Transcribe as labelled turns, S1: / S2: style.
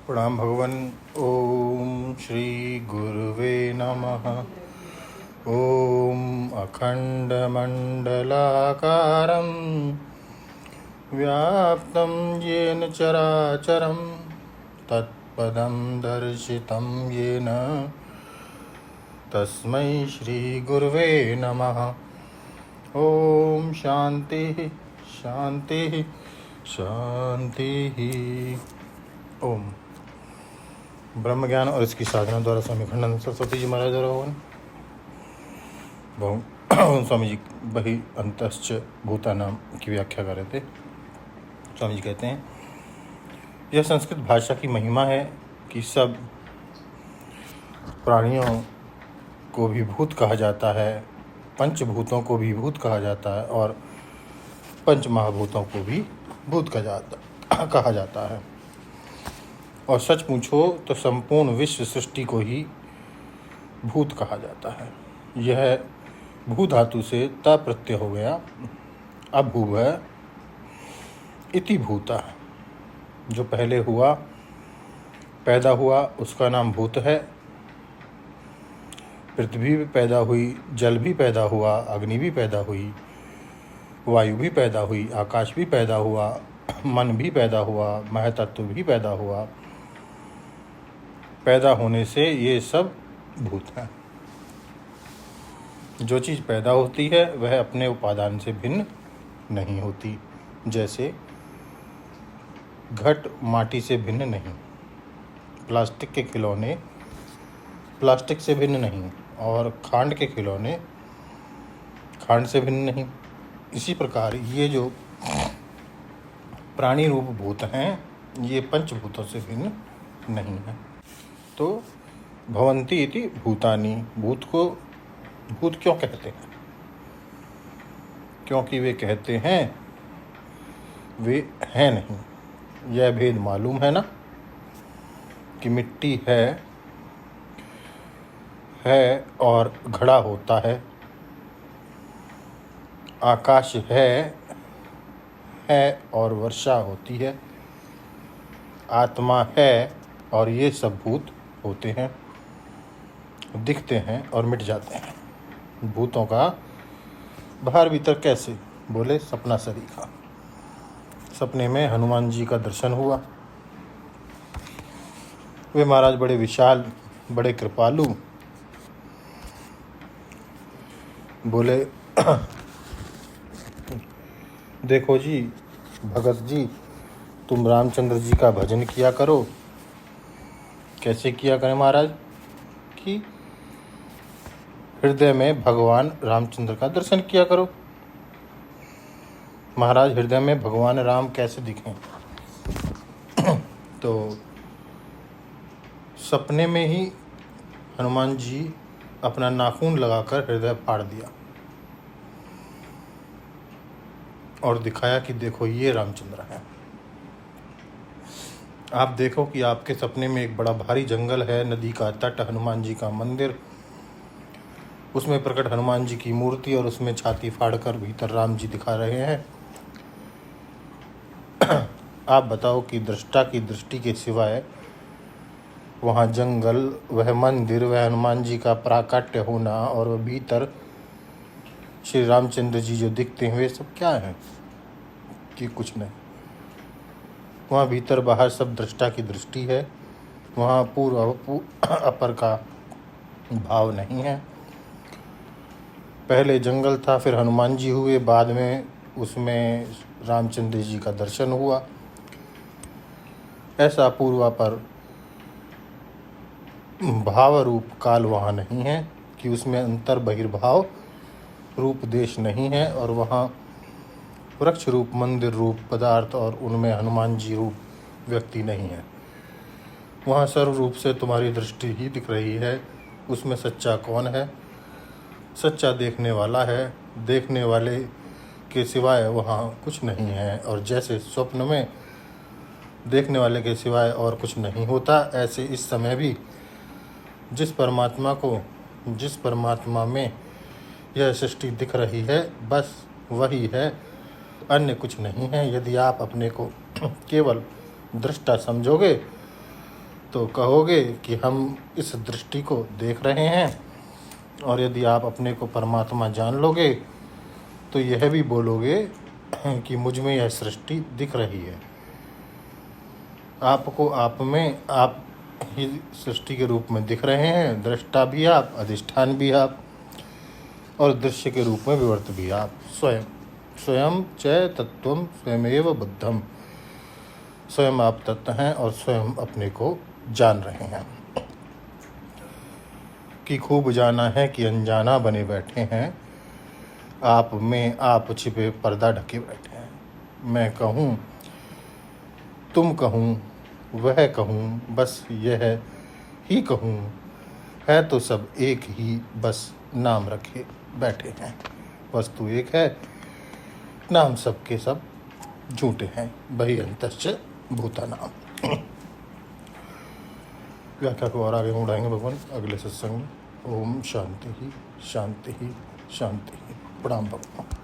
S1: प्रणाम भगवन। ओम श्री गुरुवे नमः। ओम अखंडमंडलाकारं व्याप्तं येन चराचरं तत्पदं दर्शितं येन तस्मै श्री गुरुवे नमः। ओम शांति शांति शांति। ओम ब्रह्म ज्ञान और इसकी साधना द्वारा स्वामी खंडानंद सरस्वती जी महाराज द्वारा स्वामी जी वही अंतश्च भूता नाम की व्याख्या कर रहे थे। स्वामी जी कहते हैं, यह संस्कृत भाषा की महिमा है कि सब प्राणियों को भी भूत कहा जाता है, पंचभूतों को भी भूत कहा जाता है और पंच महाभूतों को भी भूत कहा जाता है। और सच पूछो तो संपूर्ण विश्व सृष्टि को ही भूत कहा जाता है। यह भू धातु से त प्रत्यय हो गया। अभूव इति भूता, जो पहले हुआ पैदा हुआ उसका नाम भूत है। पृथ्वी भी पैदा हुई, जल भी पैदा हुआ, अग्नि भी पैदा हुई, वायु भी पैदा हुई, आकाश भी पैदा हुआ, मन भी पैदा हुआ, महतत्व भी पैदा हुआ। पैदा होने से ये सब भूत हैं। जो चीज़ पैदा होती है वह अपने उपादान से भिन्न नहीं होती। जैसे घट माटी से भिन्न नहीं, प्लास्टिक के खिलौने प्लास्टिक से भिन्न नहीं, और खांड के खिलौने खांड से भिन्न नहीं। इसी प्रकार ये जो प्राणी रूप भूत हैं ये पंचभूतों से भिन्न नहीं है। तो भवन्ति इति भूतानि, भूत को भूत क्यों कहते हैं? क्योंकि वे कहते हैं वे हैं नहीं। यह भेद मालूम है ना कि मिट्टी है और घड़ा होता है, आकाश है और वर्षा होती है, आत्मा है और ये सब भूत होते हैं, दिखते हैं और मिट जाते हैं। भूतों का बाहर भीतर कैसे? बोले सपना सरीखा। सपने में हनुमान जी का दर्शन हुआ। वे महाराज बड़े विशाल, बड़े कृपालु। बोले देखो जी भगत जी, तुम रामचंद्र जी का भजन किया करो। कैसे किया करें महाराज? कि हृदय में भगवान रामचंद्र का दर्शन किया करो। महाराज हृदय में भगवान राम कैसे दिखें? तो सपने में ही हनुमान जी अपना नाखून लगाकर हृदय फाड़ दिया और दिखाया कि देखो ये रामचंद्र है। आप देखो कि आपके सपने में एक बड़ा भारी जंगल है, नदी का तट, हनुमान जी का मंदिर, उसमें प्रकट हनुमान जी की मूर्ति और उसमें छाती फाड़कर भीतर राम जी दिखा रहे हैं। आप बताओ कि दृष्टा की दृष्टि के सिवाय वहाँ जंगल, वह मंदिर, वह हनुमान जी का प्राकट्य होना और वह भीतर श्री रामचंद्र जी जो दिखते हुए सब क्या है? कि कुछ नहीं। वहाँ भीतर बाहर सब दृष्टा की दृष्टि है। वहाँ पूर्व अपर का भाव नहीं है। पहले जंगल था, फिर हनुमान जी हुए, बाद में उसमें रामचंद्र जी का दर्शन हुआ। ऐसा पूर्वापर भाव रूप काल वहाँ नहीं है कि उसमें अंतर बहिर्भाव रूप देश नहीं है, और वहाँ वृक्ष रूप, मंदिर रूप पदार्थ और उनमें हनुमान जी रूप व्यक्ति नहीं है। वहाँ सर्व रूप से तुम्हारी दृष्टि ही दिख रही है। उसमें सच्चा कौन है? सच्चा देखने वाला है। देखने वाले के सिवाय वहाँ कुछ नहीं है। और जैसे स्वप्न में देखने वाले के सिवाय और कुछ नहीं होता, ऐसे इस समय भी जिस परमात्मा में यह सृष्टि दिख रही है बस वही है, अन्य कुछ नहीं है। यदि आप अपने को केवल दृष्टा समझोगे तो कहोगे कि हम इस दृष्टि को देख रहे हैं, और यदि आप अपने को परमात्मा जान लोगे तो यह भी बोलोगे कि मुझ में यह सृष्टि दिख रही है। आपको आप में आप ही सृष्टि के रूप में दिख रहे हैं, दृष्टा भी आप, अधिष्ठान भी आप, और दृश्य के रूप में विवर्त भी आप। स्वयं स्वयं च तत्वम स्वयमेव बुद्धम, स्वयं आप तत्व हैं और स्वयं अपने को जान रहे हैं। कि खूब जाना है कि अनजाना बने बैठे हैं, आप में आप छिपे पर्दा ढके बैठे हैं। मैं कहूँ तुम कहूँ वह कहूँ, बस यह ही कहूँ, है तो सब एक ही, बस नाम रखे बैठे हैं। वस्तु एक है, नाम सबके सब झूठे हैं। बहि अंतश्च भूतानाम। व्याख्या को और आगे बढ़ाएंगे भगवान अगले सत्संग में। ओम शांति ही शांति ही शांति ही। प्रणाम भगवान।